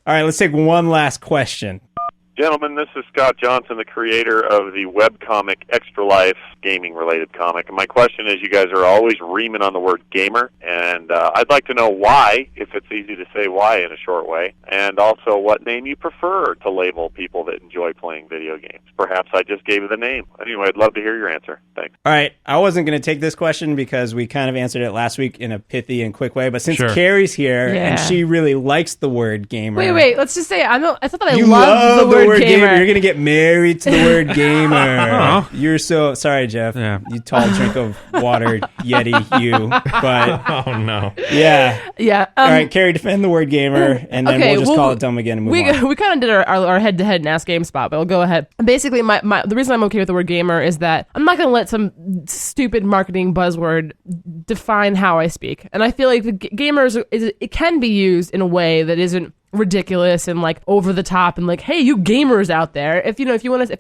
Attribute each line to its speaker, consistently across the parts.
Speaker 1: All right, let's take one last question.
Speaker 2: Gentlemen, this is Scott Johnson, the creator of the webcomic Extra Life, gaming-related comic. And my question is, you guys are always reaming on the word gamer, and I'd like to know why, if it's easy to say why in a short way, and also what name you prefer to label people that enjoy playing video games. Perhaps I just gave you the name. Anyway, I'd love to hear your answer. Thanks.
Speaker 1: All right, I wasn't going to take this question because we kind of answered it last week in a pithy and quick way, but since Carrie's here and she really likes the word gamer.
Speaker 3: Wait, let's just say, I thought that I
Speaker 1: you
Speaker 3: love the word gamer.
Speaker 1: You're going to get married to the word gamer. You're so... Sorry, Jeff.
Speaker 4: Yeah.
Speaker 1: You tall drink of water, Yeti, you. But...
Speaker 4: Oh, no.
Speaker 1: Yeah.
Speaker 3: Yeah.
Speaker 1: All right, Carrie, defend the word gamer, and then we'll just call it dumb again and move on.
Speaker 3: We kind of did our head-to-head in Ask GameSpot, but we'll go ahead. Basically, the reason I'm okay with the word gamer is that I'm not going to let some stupid marketing buzzword define how I speak. And I feel like the gamers, it can be used in a way that isn't ridiculous and like over the top and like, hey, you gamers out there. If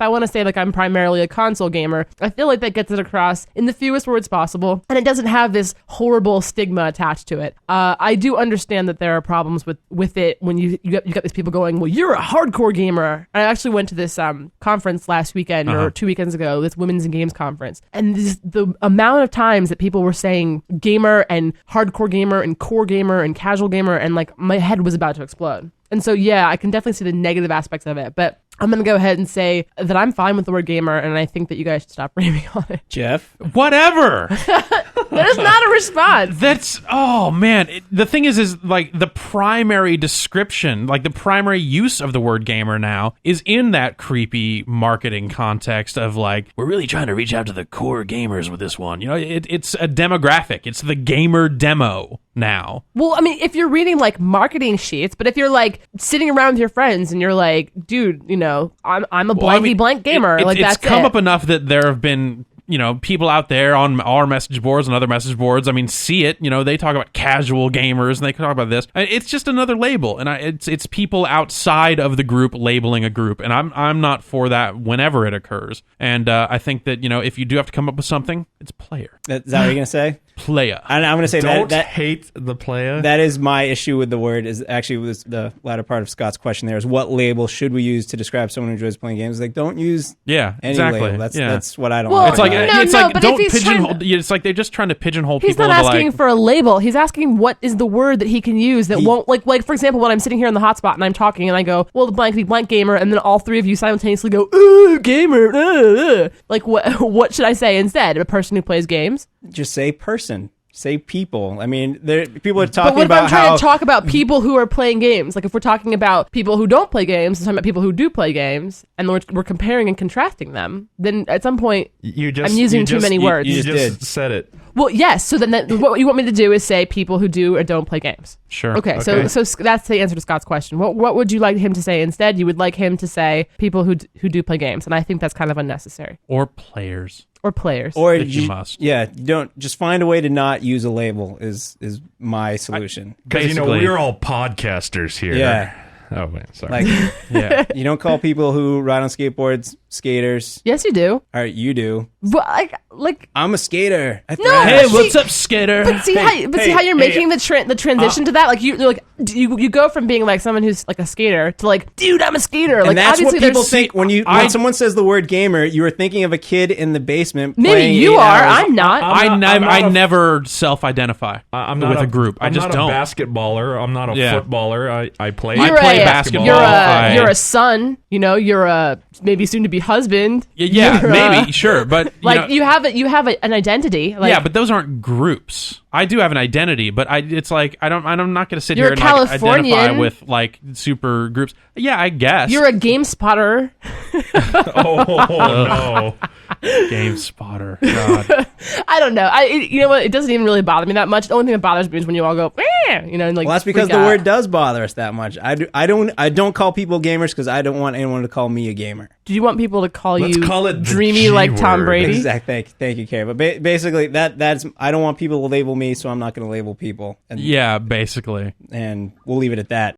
Speaker 3: I want to say like I'm primarily a console gamer, I feel like that gets it across in the fewest words possible, and it doesn't have this horrible stigma attached to it. I do understand that there are problems with it when you got these people going, well, you're a hardcore gamer. I actually went to this conference last weekend or 2 weekends ago, this Women's and Games conference, and the amount of times that people were saying gamer and hardcore gamer and core gamer and casual gamer, and like my head was about to explode. And so, yeah, I can definitely see the negative aspects of it, but I'm going to go ahead and say that I'm fine with the word gamer, and I think that you guys should stop raving on it.
Speaker 1: Jeff?
Speaker 4: Whatever.
Speaker 3: That is not a response.
Speaker 4: Oh, man. The thing is like the primary description, like the primary use of the word gamer now is in that creepy marketing context of like, we're really trying to reach out to the core gamers with this one. You know, it's a demographic. It's the gamer demo now.
Speaker 3: Well, I mean, if you're reading like marketing sheets, but if you're like sitting around with your friends and you're like, dude, you know, I'm a blank gamer.
Speaker 4: It's come up enough that there have been, you know, people out there on our message boards and other message boards. I mean, see it. You know, they talk about casual gamers and they talk about this. It's just another label, and it's people outside of the group labeling a group, and I'm not for that whenever it occurs. And I think that, you know, if you do have to come up with something, it's player.
Speaker 1: Is that what you're gonna say?
Speaker 4: Player.
Speaker 1: And I'm going to say
Speaker 5: Don't
Speaker 1: that
Speaker 5: hate the player.
Speaker 1: That is my issue with the word. Is actually was the latter part of Scott's question. There is what label should we use to describe someone who enjoys playing games? Like, don't use any label. That's what I don't.
Speaker 3: Well,
Speaker 1: like.
Speaker 4: It's like don't pigeonhole. It's like they're just trying to pigeonhole people.
Speaker 3: He's not asking for a label. He's asking what is the word that he can use that won't like for example, when I'm sitting here in the HotSpot and I'm talking and I go, well, the blank gamer, and then all three of you simultaneously go, ooh, gamer. Like what should I say instead? A person who plays games?
Speaker 1: Just say person. Say people. I mean, people are talking about how...
Speaker 3: But what if I'm trying to talk about people who are playing games? Like, if we're talking about people who don't play games, and talking about people who do play games, and we're comparing and contrasting them, then at some point, I'm using too many words.
Speaker 5: You just said it.
Speaker 3: Well, yes. So then what you want me to do is say people who do or don't play games.
Speaker 4: Sure.
Speaker 3: Okay. So that's the answer to Scott's question. What would you like him to say instead? You would like him to say people who do play games, and I think that's kind of unnecessary.
Speaker 4: Or players.
Speaker 1: Or
Speaker 4: you must.
Speaker 1: Yeah, you don't just find a way to not use a label is my solution.
Speaker 5: Because we're all podcasters here.
Speaker 1: Yeah.
Speaker 5: Oh man, sorry.
Speaker 1: Yeah. You don't call people who ride on skateboards skaters.
Speaker 3: Yes, you do.
Speaker 1: All right, you do.
Speaker 3: But like
Speaker 1: I'm a skater.
Speaker 4: Hey, what's up, skater?
Speaker 3: But see how you're making the transition to that. Like you go from being like someone who's like a skater to like, dude, I'm a skater.
Speaker 1: And
Speaker 3: like
Speaker 1: that's
Speaker 3: obviously
Speaker 1: what people think when someone says the word gamer. You are thinking of a kid in the basement.
Speaker 3: Maybe you are. I'm not.
Speaker 4: I never self-identify.
Speaker 5: I'm not
Speaker 4: with a group. I just don't.
Speaker 5: I'm not a basketballer. I'm not a footballer. I play.
Speaker 3: I
Speaker 4: play basketball.
Speaker 3: You're a son. You know, you're a maybe soon to be husband.
Speaker 4: Yeah, maybe sure, but
Speaker 3: you have an identity. Like,
Speaker 4: yeah, but those aren't groups. I do have an identity, but it's like I'm not going to sit
Speaker 3: you're
Speaker 4: here and like, identify with like super groups. Yeah, I guess
Speaker 3: you're a game spotter.
Speaker 5: Oh no.
Speaker 4: Game spotter. God.
Speaker 3: I don't know. You know what? It doesn't even really bother me that much. The only thing that bothers me is when you all go, you know, and like.
Speaker 1: Well, that's because the word does bother us that much. I don't call people gamers because I don't want anyone to call me a gamer.
Speaker 3: Do you want people to call
Speaker 5: Let's
Speaker 3: you
Speaker 5: call it
Speaker 3: dreamy like Tom Brady?
Speaker 1: Exactly. Thank you, Carrie. But basically, that's I don't want people to label me, so I'm not going to label people.
Speaker 4: Yeah, basically.
Speaker 1: And we'll leave it at that.